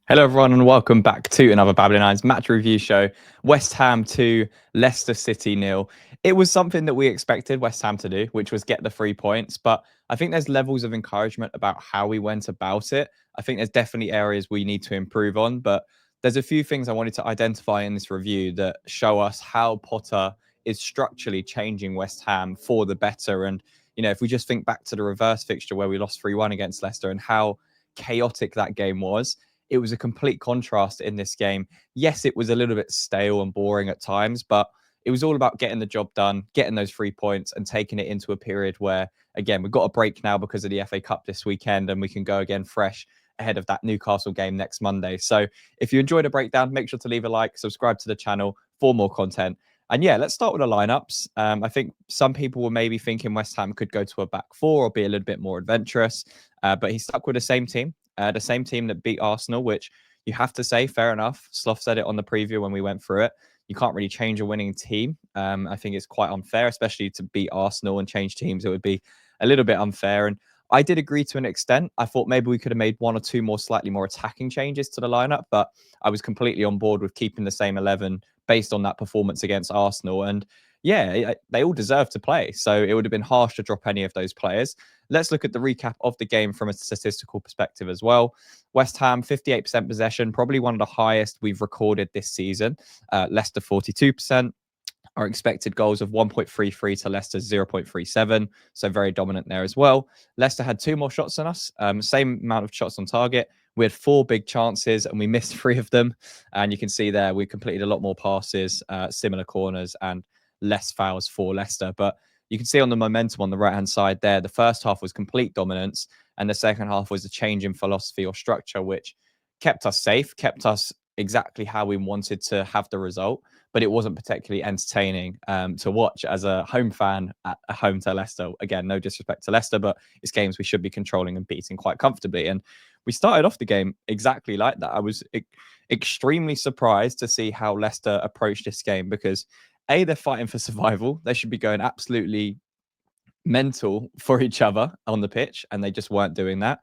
Hello, everyone, and welcome back to another Babylon 9's match review show. West Ham 2, Leicester City 0. It was something that we expected West Ham to do, which was get the 3 points. But I think there's levels of encouragement about how we went about it. I think there's definitely areas we need to improve on. But there's a few things I wanted to identify in this review that show us how Potter is structurally changing West Ham for the better. And, if we just think back to the reverse fixture where we lost 3-1 against Leicester and how chaotic that game was, it was a complete contrast in this game. Yes, it was a little bit stale and boring at times, but it was all about getting the job done, getting those 3 points and taking it into a period where, again, we've got a break now because of the FA Cup this weekend and we can go again fresh ahead of that Newcastle game next Monday. So if you enjoyed a breakdown, make sure to leave a like, subscribe to the channel for more content. And yeah, let's start with the lineups. I think some people were maybe thinking West Ham could go to a back four or be a little bit more adventurous, but he stuck with the same team. The same team that beat Arsenal, which you have to say, fair enough. Slough said it on the preview when we went through it. You can't really change a winning team. I think it's quite unfair, especially to beat Arsenal and change teams. It would be a little bit unfair. And I did agree to an extent. I thought maybe we could have made one or two more slightly more attacking changes to the lineup, but I was completely on board with keeping the same 11 based on that performance against Arsenal. And yeah, they all deserve to play. So it would have been harsh to drop any of those players. Let's look at the recap of the game from a statistical perspective as well. West Ham, 58% possession, probably one of the highest we've recorded this season. Leicester, 42%. Our expected goals of 1.33 to Leicester's 0.37. So very dominant there as well. Leicester had 2 more shots than us, same amount of shots on target. We had 4 big chances and we missed 3 of them. And you can see there we completed a lot more passes, similar corners and less fouls for Leicester. But you can see on the momentum on the right-hand side there, the first half was complete dominance and the second half was a change in philosophy or structure, which kept us safe, kept us exactly how we wanted to have the result, but it wasn't particularly entertaining to watch as a home fan at home to Leicester. Again, no disrespect to Leicester, but it's games we should be controlling and beating quite comfortably. And we started off the game exactly like that. I was extremely surprised to see how Leicester approached this game because they're fighting for survival. They should be going absolutely mental for each other on the pitch, and they just weren't doing that.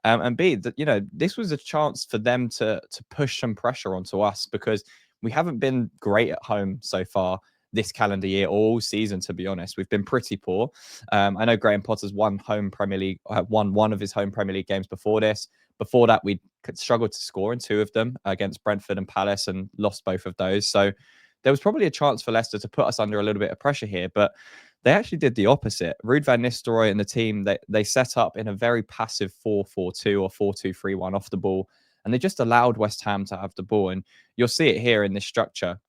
And B, that this was a chance for them to push some pressure onto us because we haven't been great at home so far this calendar year, all season. To be honest, we've been pretty poor. I know Graham Potter's won one of his home Premier League games before this. Before that, we struggled to score in 2 of them against Brentford and Palace and lost both of those. So there was probably a chance for Leicester to put us under a little bit of pressure here, but they actually did the opposite. Ruud van Nistelrooy and the team, they set up in a very passive 4-4-2 or 4-2-3-1 off the ball, and they just allowed West Ham to have the ball. And you'll see it here in this structure.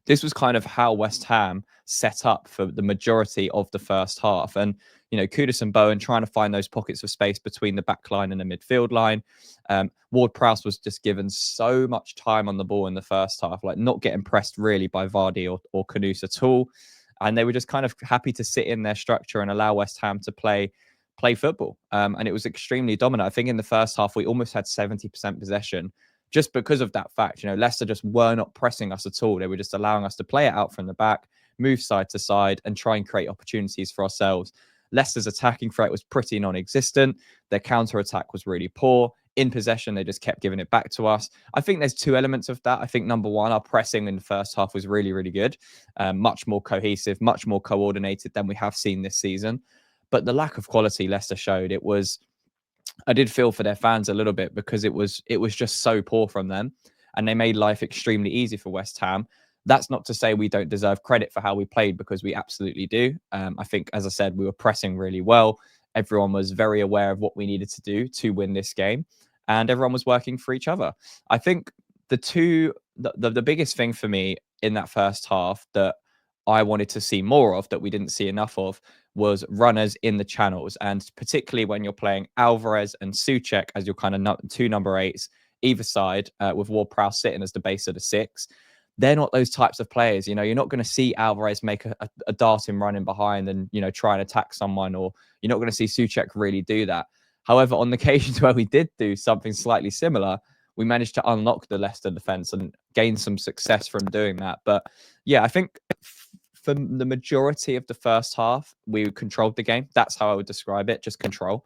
This was kind of how West Ham set up for the majority of the first half. And, Kudus and Bowen trying to find those pockets of space between the back line and the midfield line. Ward-Prowse was just given so much time on the ball in the first half, like not getting pressed really by Vardy or Kudus at all. And they were just kind of happy to sit in their structure and allow West Ham to play football. And it was extremely dominant. I think in the first half, we almost had 70% possession just because of that fact. Leicester just were not pressing us at all. They were just allowing us to play it out from the back, move side to side and try and create opportunities for ourselves. Leicester's attacking threat was pretty non-existent. Their counter-attack was really poor. In possession, they just kept giving it back to us. I think there's 2 elements of that. I think number one, our pressing in the first half was really, really good. Much more cohesive, much more coordinated than we have seen this season. But the lack of quality Leicester showed, I did feel for their fans a little bit because it was just so poor from them, and they made life extremely easy for West Ham. That's not to say we don't deserve credit for how we played, because we absolutely do. I think, as I said, we were pressing really well. Everyone was very aware of what we needed to do to win this game, and everyone was working for each other. I think the biggest thing for me in that first half that I wanted to see more of, that we didn't see enough of, was runners in the channels. And particularly when you're playing Alvarez and Souček as your kind of 2 number 8s either side, with Ward-Prowse sitting as the base of the 6. They're not those types of players. You're not going to see Alvarez make a darting run in behind and, try and attack someone, or you're not going to see Souček really do that. However, on the occasions where we did do something slightly similar, we managed to unlock the Leicester defence and gain some success from doing that. But yeah, I think for the majority of the first half, we controlled the game. That's how I would describe it, just control.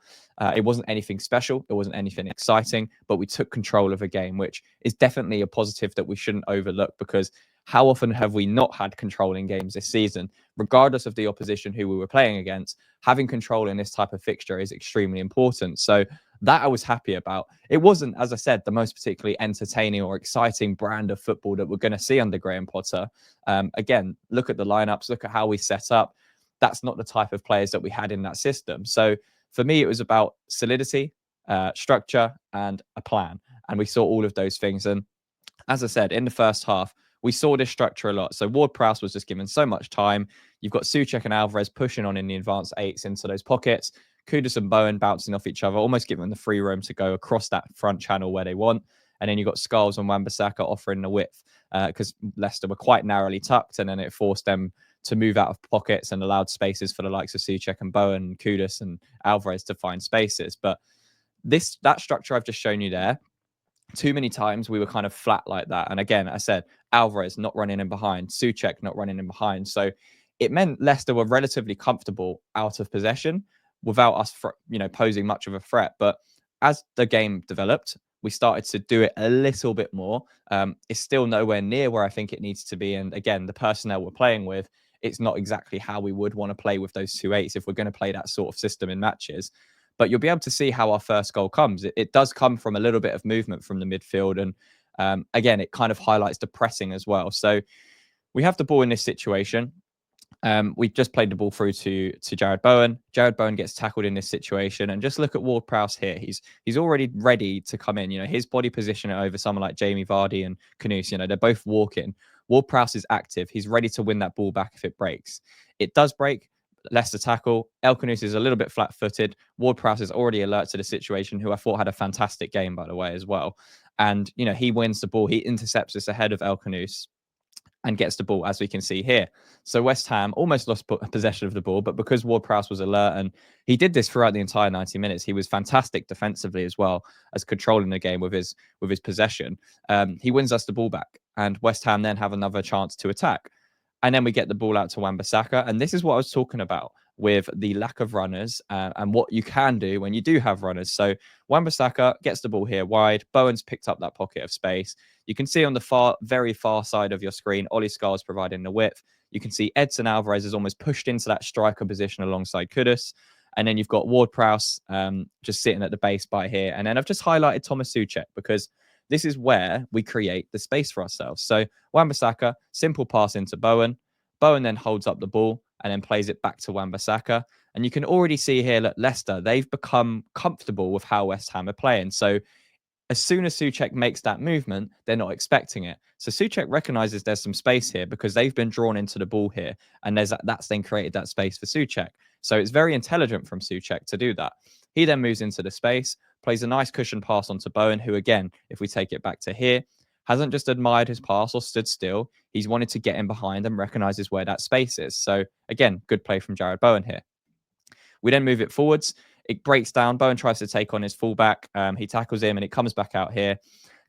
It wasn't anything special. It wasn't anything exciting, but we took control of a game, which is definitely a positive that we shouldn't overlook, because how often have we not had control in games this season? Regardless of the opposition who we were playing against, having control in this type of fixture is extremely important. So that I was happy about. It wasn't, as I said, the most particularly entertaining or exciting brand of football that we're going to see under Graham Potter. Again, look at the lineups, look at how we set up. That's not the type of players that we had in that system. So for me, it was about solidity, structure, and a plan. And we saw all of those things. And as I said, in the first half, we saw this structure a lot. So Ward-Prowse was just given so much time. You've got Souček and Alvarez pushing on in the advanced eights into those pockets. Kudus and Bowen bouncing off each other, almost giving them the free roam to go across that front channel where they want. And then you've got Scholes and Wan-Bissaka offering the width, because Leicester were quite narrowly tucked, and then it forced them to move out of pockets and allowed spaces for the likes of Souček and Bowen, Kudus and Alvarez to find spaces. But that structure I've just shown you there, too many times we were kind of flat like that. And again, I said Alvarez not running in behind, Souček not running in behind. So it meant Leicester were relatively comfortable out of possession without us, posing much of a threat. But as the game developed, we started to do it a little bit more. It's still nowhere near where I think it needs to be. And again, the personnel we're playing with, it's not exactly how we would want to play with those 2-8s if we're going to play that sort of system in matches. But you'll be able to see how our first goal comes. It does come from a little bit of movement from the midfield. And again, it kind of highlights the pressing as well. So we have the ball in this situation. We've just played the ball through to Jared Bowen. Jared Bowen gets tackled in this situation. And just look at Ward-Prowse here. He's already ready to come in. His body position over someone like Jamie Vardy and Kudus, they're both walking. Ward-Prowse is active. He's ready to win that ball back if it breaks. It does break. Leicester tackle. Kudus is a little bit flat-footed. Ward-Prowse is already alert to the situation, who I thought had a fantastic game, by the way, as well. And, he wins the ball. He intercepts us ahead of Kudus and gets the ball, as we can see here. So West Ham almost lost possession of the ball, but because Ward-Prowse was alert, and he did this throughout the entire 90 minutes, he was fantastic defensively as well as controlling the game with his possession. He wins us the ball back, and West Ham then have another chance to attack. And then we get the ball out to Wan-Bissaka. And this is what I was talking about with the lack of runners and what you can do when you do have runners. So Wan-Bissaka gets the ball here wide. Bowen's picked up that pocket of space. You can see on the very far side of your screen, Ollie Scholes providing the width. You can see Edson Alvarez is almost pushed into that striker position alongside Kudus. And then you've got Ward-Prowse just sitting at the base by here. And then I've just highlighted Thomas Souček because this is where we create the space for ourselves. So Wan-Bissaka, simple pass into Bowen. Bowen then holds up the ball and then plays it back to Wan-Bissaka. And you can already see here that Leicester, they've become comfortable with how West Ham are playing. So as soon as Souček makes that movement, they're not expecting it. So Souček recognizes there's some space here because they've been drawn into the ball here. And that's then created that space for Souček. So it's very intelligent from Souček to do that. He then moves into the space, plays a nice cushion pass onto Bowen, who again, if we take it back to here, hasn't just admired his pass or stood still. He's wanted to get in behind and recognizes where that space is. So again, good play from Jared Bowen here. We then move it forwards. It breaks down. Bowen tries to take on his fullback. He tackles him and it comes back out here.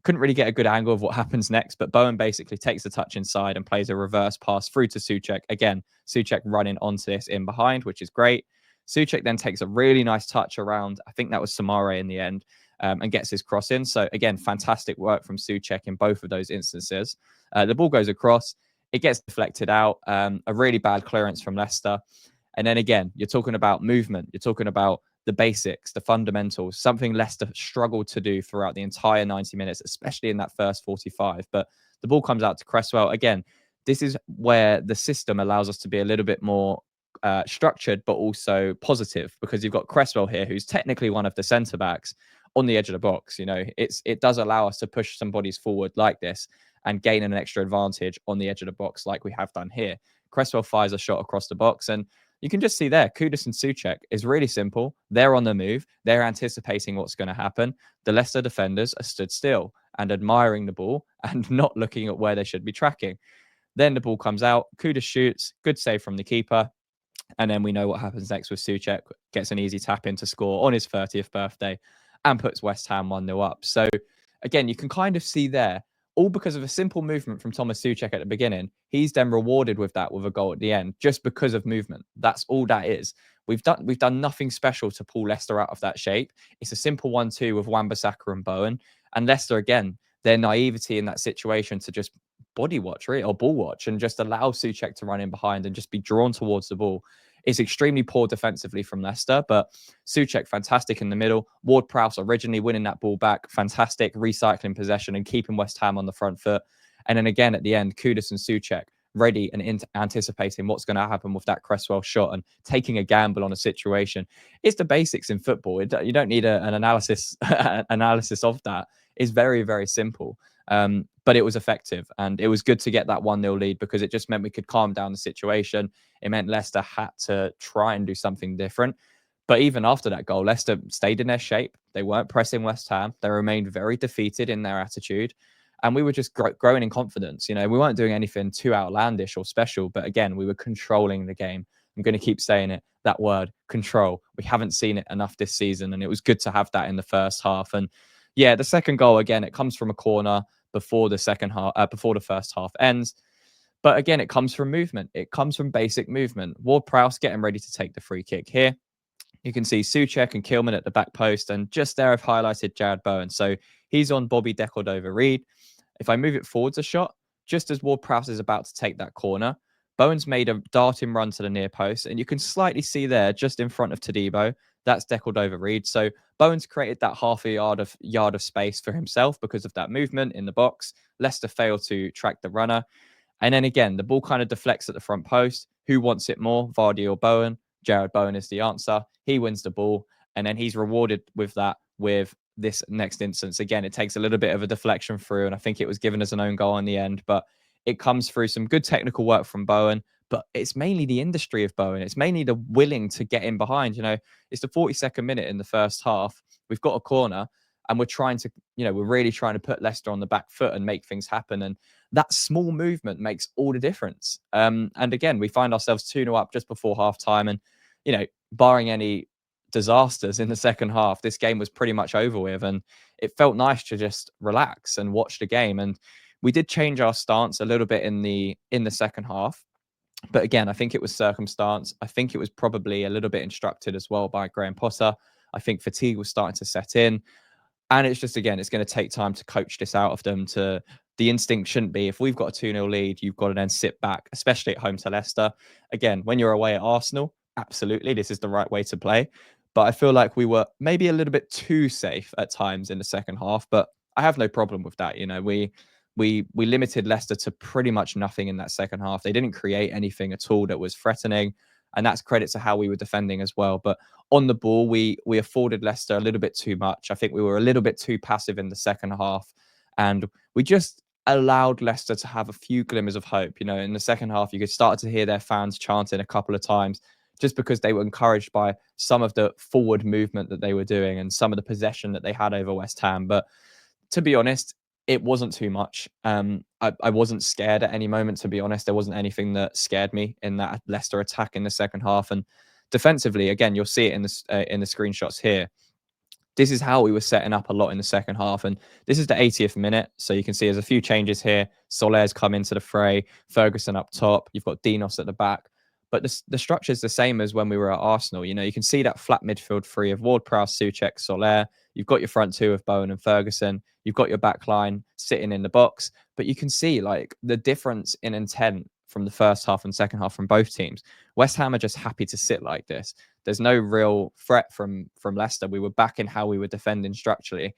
Couldn't really get a good angle of what happens next, but Bowen basically takes the touch inside and plays a reverse pass through to Souček. Again, Souček running onto this in behind, which is great. Souček then takes a really nice touch around, I think that was Samare in the end, and gets his cross in. So again, fantastic work from Souček in both of those instances. The ball goes across. It gets deflected out. A really bad clearance from Leicester. And then again, you're talking about movement. You're talking about the basics, the fundamentals, something Leicester struggled to do throughout the entire 90 minutes, especially in that first 45. But the ball comes out to Cresswell. Again, this is where the system allows us to be a little bit more structured, but also positive, because you've got Cresswell here, who's technically one of the centre backs on the edge of the box. It does allow us to push some bodies forward like this and gain an extra advantage on the edge of the box like we have done here. Cresswell fires a shot across the box, and you can just see there, Kudus and Souček is really simple. They're on the move. They're anticipating what's going to happen. The Leicester defenders are stood still and admiring the ball and not looking at where they should be tracking. Then the ball comes out. Kudus shoots. Good save from the keeper. And then we know what happens next with Souček. Gets an easy tap in to score on his 30th birthday and puts West Ham 1-0 up. So again, you can kind of see there all because of a simple movement from Thomas Souček at the beginning. He's then rewarded with that with a goal at the end, just because of movement. That's all that is. We've done nothing special to pull Leicester out of that shape. It's a simple 1-2 with Wan-Bissaka and Bowen. And Leicester, again, their naivety in that situation to just body watch, really, or ball watch, and just allow Souček to run in behind and just be drawn towards the ball. It's extremely poor defensively from Leicester, but Souček, fantastic in the middle. Ward-Prowse originally winning that ball back, fantastic recycling possession and keeping West Ham on the front foot. And then again at the end, Kudus and Souček ready and anticipating what's going to happen with that Cresswell shot and taking a gamble on a situation. It's the basics in football. You don't need an analysis of that. It's very, very simple. But it was effective, and it was good to get that 1-0 lead because it just meant we could calm down the situation. It meant Leicester had to try and do something different. But even after that goal, Leicester stayed in their shape. They weren't pressing West Ham. They remained very defeated in their attitude. And we were just growing in confidence. We weren't doing anything too outlandish or special. But again, we were controlling the game. I'm going to keep saying it, that word, control. We haven't seen it enough this season. And it was good to have that in the first half. And yeah, the second goal, again, it comes from a corner before the first half ends. But again, it comes from movement. It comes from basic movement. Ward-Prowse getting ready to take the free kick here. You can see Souček and Kilman at the back post. And just there, I've highlighted Jared Bowen. So he's on Bobby Decordova-Reid. If I move it forwards a shot, just as Ward-Prowse is about to take that corner, Bowen's made a darting run to the near post. And you can slightly see there, just in front of Todibo, that's Decordova-Reid. So Bowen's created that half a yard of space for himself because of that movement in the box. Leicester failed to track the runner. And then again, the ball kind of deflects at the front post. Who wants it more, Vardy or Bowen? Jared Bowen is the answer. He wins the ball, and then he's rewarded with that with this next instance. Again, it takes a little bit of a deflection through, and I think it was given as an own goal in the end, but it comes through some good technical work from Bowen. But it's mainly the industry of Bowen. It's mainly the willing to get in behind. It's the 42nd minute in the first half. We've got a corner, and we're really trying to put Leicester on the back foot and make things happen. And that small movement makes all the difference. And again, we find ourselves 2-0 up just before half time. And, barring any disasters in the second half, this game was pretty much over with. And it felt nice to just relax and watch the game. And we did change our stance a little bit in the second half. But again, I think it was circumstance. I think it was probably a little bit instructed as well by Graham Potter. I think fatigue was starting to set in. And it's just, again, it's going to take time to coach this out of them. The instinct shouldn't be, if we've got a 2-0 lead, you've got to then sit back, especially at home to Leicester. Again, when you're away at Arsenal, absolutely, this is the right way to play. But I feel like we were maybe a little bit too safe at times in the second half. But I have no problem with that. We limited Leicester to pretty much nothing in that second half. They didn't create anything at all that was threatening. And that's credit to how we were defending as well. But on the ball, we afforded Leicester a little bit too much. I think we were a little bit too passive in the second half. And we just allowed Leicester to have a few glimmers of hope. In the second half, you could start to hear their fans chanting a couple of times just because they were encouraged by some of the forward movement that they were doing and some of the possession that they had over West Ham. But to be honest, it wasn't too much. I wasn't scared at any moment, to be honest. There wasn't anything that scared me in that Leicester attack in the second half. And defensively, again, you'll see it in the screenshots here. This is how we were setting up a lot in the second half. And this is the 80th minute. So you can see there's a few changes here. Soler's come into the fray. Ferguson up top. You've got Dinos at the back. But the structure is the same as when we were at Arsenal. You can see that flat midfield three of Ward-Prowse, Souček, Soler. You've got your front two of Bowen and Ferguson. You've got your back line sitting in the box. But you can see the difference in intent from the first half and second half from both teams. West Ham are just happy to sit like this. There's no real threat from Leicester. We were back in how we were defending structurally.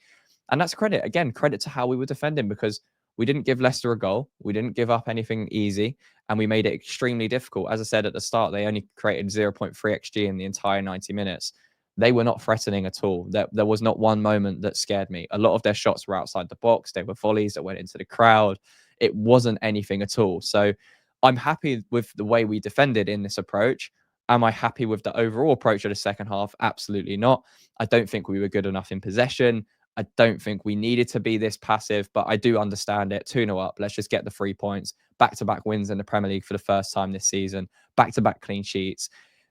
And that's credit to how we were defending, because we didn't give Leicester a goal. We didn't give up anything easy, and we made it extremely difficult. As I said at the start, they only created 0.3 XG in the entire 90 minutes. They were not threatening at all. There was not one moment that scared me. A lot of their shots were outside the box. They were volleys that went into the crowd. It wasn't anything at all. So I'm happy with the way we defended in this approach. Am I happy with the overall approach of the second half? Absolutely not. I don't think we were good enough in possession. I don't think we needed to be this passive, but I do understand it. 2-0 up. Let's just get the 3 points. Back-to-back wins in the Premier League for the first time this season. Back-to-back clean sheets.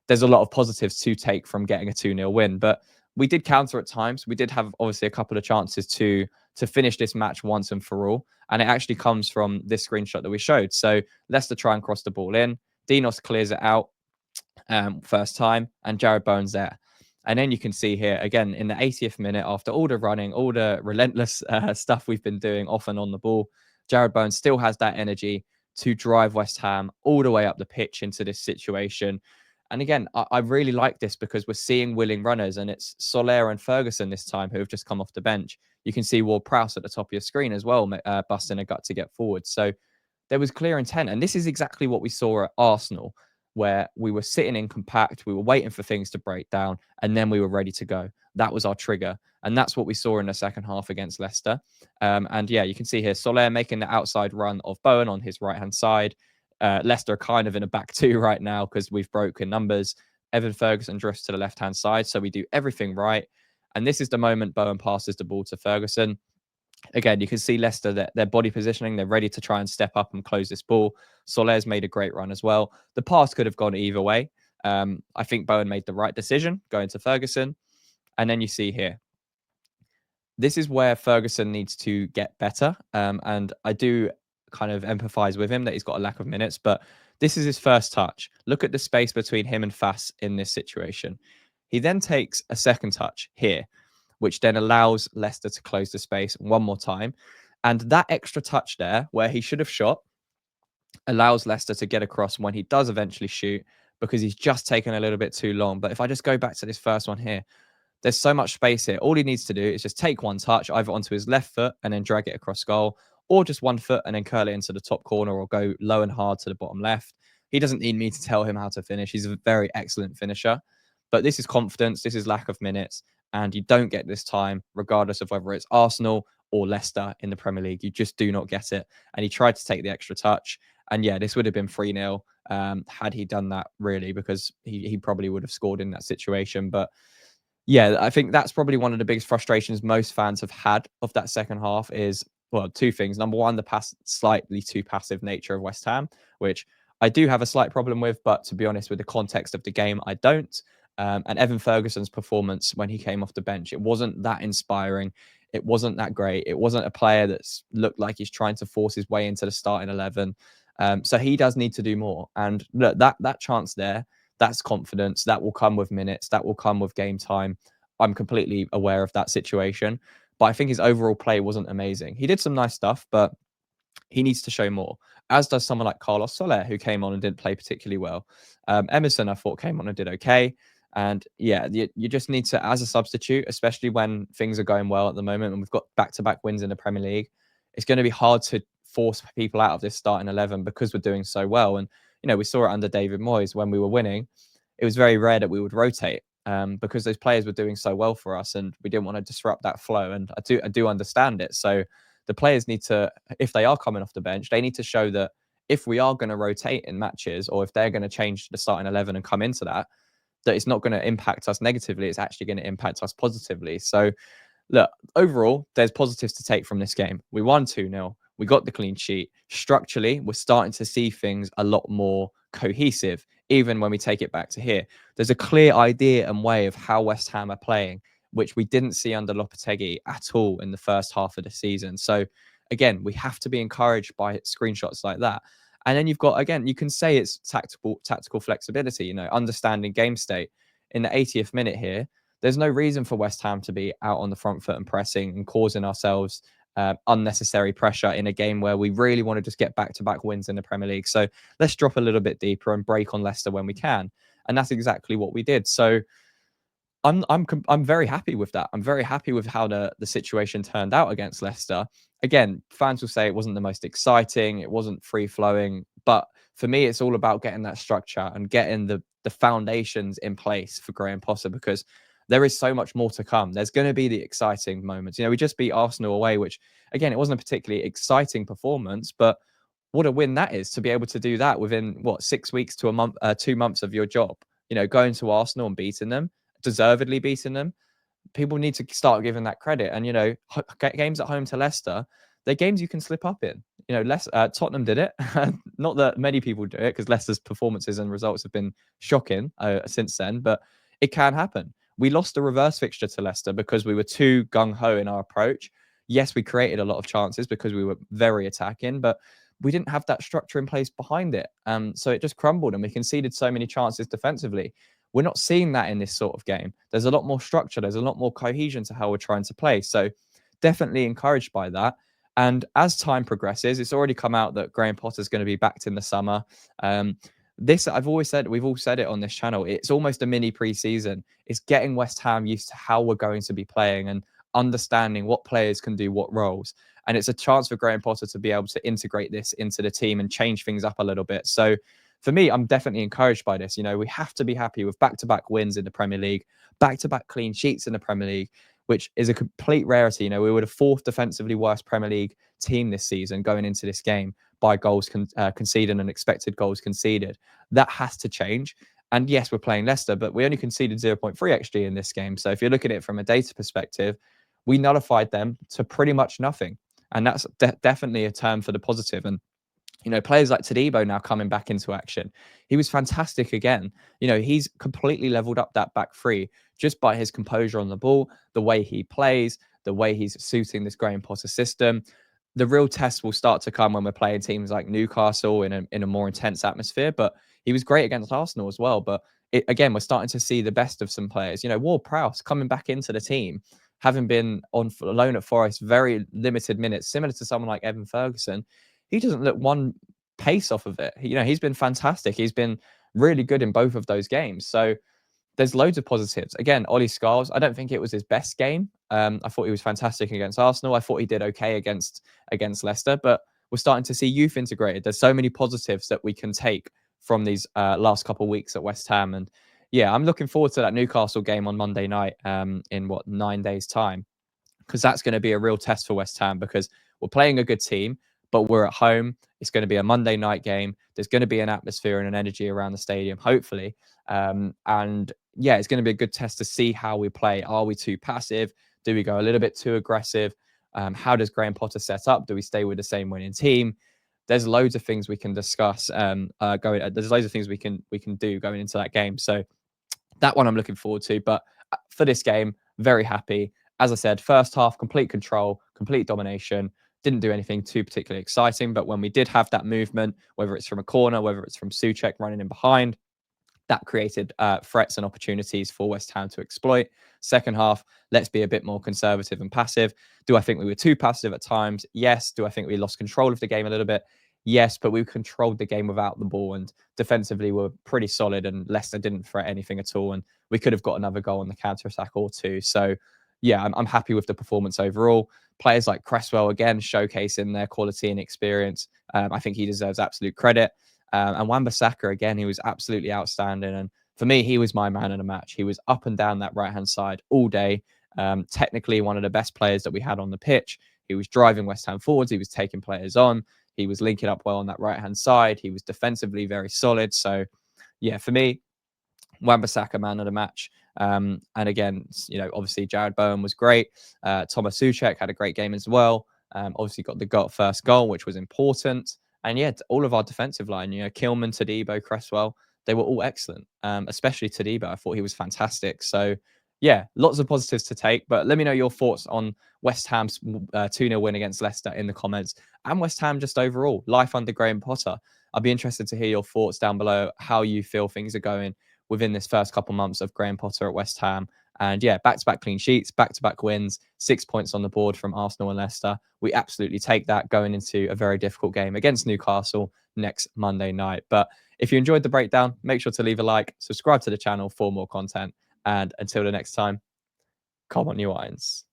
There's a lot of positives to take from getting a 2-0 win, but we did counter at times. We did have, obviously, a couple of chances to to finish this match once and for all. And it actually comes from this screenshot that we showed. So Leicester try and cross the ball in. Dinos clears it out first time, and Jared Bowen's there. And then you can see here again in the 80th minute, after all the running, all the relentless stuff we've been doing off and on the ball, Jared Bowen still has that energy to drive West Ham all the way up the pitch into this situation. And again, I really like this because we're seeing willing runners, and it's Soler and Ferguson this time who have just come off the bench. You can see Ward-Prowse at the top of your screen as well, busting a gut to get forward. So there was clear intent. And this is exactly what we saw at Arsenal, where we were sitting in compact, we were waiting for things to break down, and then we were ready to go. That was our trigger. And that's what we saw in the second half against Leicester. And yeah, you can see here Soler making the outside run of Bowen on his right-hand side. Leicester are kind of in a back two right now because we've broken numbers. Evan Ferguson drifts to the left-hand side, so we do everything right. And this is the moment Bowen passes the ball to Ferguson. Again, you can see Leicester, their body positioning, they're ready to try and step up and close this ball. Soler's made a great run as well. The pass could have gone either way. I think Bowen made the right decision going to Ferguson. And then you see here, this is where Ferguson needs to get better. And I do kind of empathize with him that he's got a lack of minutes, but this is his first touch. Look at the space between him and Fass in this situation. He then takes a second touch here, which then allows Leicester to close the space one more time. And that extra touch there, where he should have shot, allows Leicester to get across when he does eventually shoot, because he's just taken a little bit too long. But if I just go back to this first one here, there's so much space here. All he needs to do is just take one touch, either onto his left foot and then drag it across goal, or just one foot and then curl it into the top corner or go low and hard to the bottom left. He doesn't need me to tell him how to finish. He's a very excellent finisher. But this is confidence. This is lack of minutes. And you don't get this time, regardless of whether it's Arsenal or Leicester in the Premier League. You just do not get it. And he tried to take the extra touch. And yeah, this would have been 3-0 had he done that, really, because he probably would have scored in that situation. But yeah, I think that's probably one of the biggest frustrations most fans have had of that second half is, well, two things. Number one, the slightly too passive nature of West Ham, which I do have a slight problem with, but to be honest, with the context of the game, I don't. And Evan Ferguson's performance when he came off the bench, it wasn't that inspiring. It wasn't that great. It wasn't a player that's looked like he's trying to force his way into the starting 11. So he does need to do more. And look, that chance there, that's confidence. That will come with minutes. That will come with game time. I'm completely aware of that situation. But I think his overall play wasn't amazing. He did some nice stuff, but he needs to show more, as does someone like Carlos Soler, who came on and didn't play particularly well. Emerson, I thought, came on and did okay. And yeah, you just need to, as a substitute, especially when things are going well at the moment and we've got back-to-back wins in the Premier League, it's going to be hard to force people out of this starting 11 because we're doing so well. And, you know, we saw it under David Moyes when we were winning. It was very rare that we would rotate because those players were doing so well for us and we didn't want to disrupt that flow. And I do understand it. So the players need to, if they are coming off the bench, they need to show that if we are going to rotate in matches or if they're going to change the starting 11 and come into that it's not going to impact us negatively. It's actually going to impact us positively. So look, overall, there's positives to take from this game. We won 2-0. We got the clean sheet. Structurally, we're starting to see things a lot more cohesive, even when we take it back to here. There's a clear idea and way of how West Ham are playing, which we didn't see under Lopetegui at all in the first half of the season. So again, we have to be encouraged by screenshots like that. And then you've got, again, you can say it's tactical flexibility, you know, understanding game state. In the 80th minute here, there's no reason for West Ham to be out on the front foot and pressing and causing ourselves unnecessary pressure in a game where we really want to just get back-to-back wins in the Premier League. So let's drop a little bit deeper and break on Leicester when we can. And that's exactly what we did. So I'm very happy with that. I'm very happy with how the situation turned out against Leicester. Again, fans will say it wasn't the most exciting, it wasn't free flowing, but for me, it's all about getting that structure and getting the foundations in place for Graham Potter, because there is so much more to come. There's going to be the exciting moments. You know, we just beat Arsenal away, which again, it wasn't a particularly exciting performance, but what a win that is to be able to do that within 6 weeks to a month, 2 months of your job. You know, going to Arsenal and beating them, deservedly beating them. People need to start giving that credit. And, you know, games at home to Leicester, they're games you can slip up in. You know, Tottenham did it. Not that many people do it because Leicester's performances and results have been shocking since then, but it can happen. We lost a reverse fixture to Leicester because we were too gung-ho in our approach. Yes, we created a lot of chances because we were very attacking, but we didn't have that structure in place behind it. So it just crumbled and we conceded so many chances defensively. We're not seeing that in this sort of game. There's a lot more structure, there's a lot more cohesion to how we're trying to play. So definitely encouraged by that. And as time progresses, it's already come out that Graham Potter's going to be backed in the summer. This I've always said, we've all said it on this channel. It's almost a mini preseason. It's getting West Ham used to how we're going to be playing and understanding what players can do what roles. And it's a chance for Graham Potter to be able to integrate this into the team and change things up a little bit. So for me, I'm definitely encouraged by this. You know, we have to be happy with back-to-back wins in the Premier League, back-to-back clean sheets in the Premier League, which is a complete rarity. You know, we were the fourth defensively worst Premier League team this season going into this game by goals conceded and expected goals conceded. That has to change. And yes, we're playing Leicester, but we only conceded 0.3 XG in this game. So if you're looking at it from a data perspective, we nullified them to pretty much nothing. And that's definitely a term for the positive. And you know, players like Tadibo now coming back into action. He was fantastic again. You know, he's completely leveled up that back three just by his composure on the ball, the way he plays, the way he's suiting this Graham Potter system. The real test will start to come when we're playing teams like Newcastle in a more intense atmosphere. But he was great against Arsenal as well. But again, we're starting to see the best of some players. You know, Ward-Prowse coming back into the team, having been on loan at Forest, very limited minutes, similar to someone like Evan Ferguson. He doesn't look one pace off of it. You know, he's been fantastic. He's been really good in both of those games. So there's loads of positives. Again, Ollie Scholes, I don't think it was his best game. I thought he was fantastic against Arsenal. I thought he did okay against Leicester, but we're starting to see youth integrated. There's so many positives that we can take from these last couple of weeks at West Ham. And yeah, I'm looking forward to that Newcastle game on Monday night in 9 days' time, because that's going to be a real test for West Ham because we're playing a good team, but we're at home. It's going to be a Monday night game. There's going to be an atmosphere and an energy around the stadium, hopefully. And yeah, it's going to be a good test to see how we play. Are we too passive? Do we go a little bit too aggressive? How does Graham Potter set up? Do we stay with the same winning team? There's loads of things we can discuss. There's loads of things we can do going into that game. So that one I'm looking forward to. But for this game, very happy. As I said, first half, complete control, complete domination. Didn't do anything too particularly exciting. But when we did have that movement, whether it's from a corner, whether it's from Souček running in behind, that created threats and opportunities for West Ham to exploit. Second half, let's be a bit more conservative and passive. Do I think we were too passive at times? Yes. Do I think we lost control of the game a little bit? Yes, but we controlled the game without the ball, and defensively we're pretty solid, and Leicester didn't threat anything at all, and we could have got another goal on the counter-attack or two. So yeah, I'm happy with the performance overall. Players like Cresswell, again, showcasing their quality and experience. I think he deserves absolute credit. And Wan-Bissaka, again, he was absolutely outstanding. And for me, he was my man of the match. He was up and down that right-hand side all day. Technically, one of the best players that we had on the pitch. He was driving West Ham forwards. He was taking players on. He was linking up well on that right-hand side. He was defensively very solid. So, yeah, for me, Wan-Bissaka, man of the match. And again, you know, obviously Jared Bowen was great. Thomas Souček had a great game as well. Obviously got the first goal, which was important. And yeah, all of our defensive line, you know, Kilman, Tadibo, Cresswell, they were all excellent. Especially Tadibo. I thought he was fantastic. So yeah, lots of positives to take. But let me know your thoughts on West Ham's 2-0 win against Leicester in the comments, and West Ham just overall, life under Graham Potter. I'd be interested to hear your thoughts down below, how you feel things are going within this first couple months of Graham Potter at West Ham. And yeah, back-to-back clean sheets, back-to-back wins, 6 points on the board from Arsenal and Leicester. We absolutely take that going into a very difficult game against Newcastle next Monday night. But if you enjoyed the breakdown, make sure to leave a like, subscribe to the channel for more content. And until the next time, come on, you irons.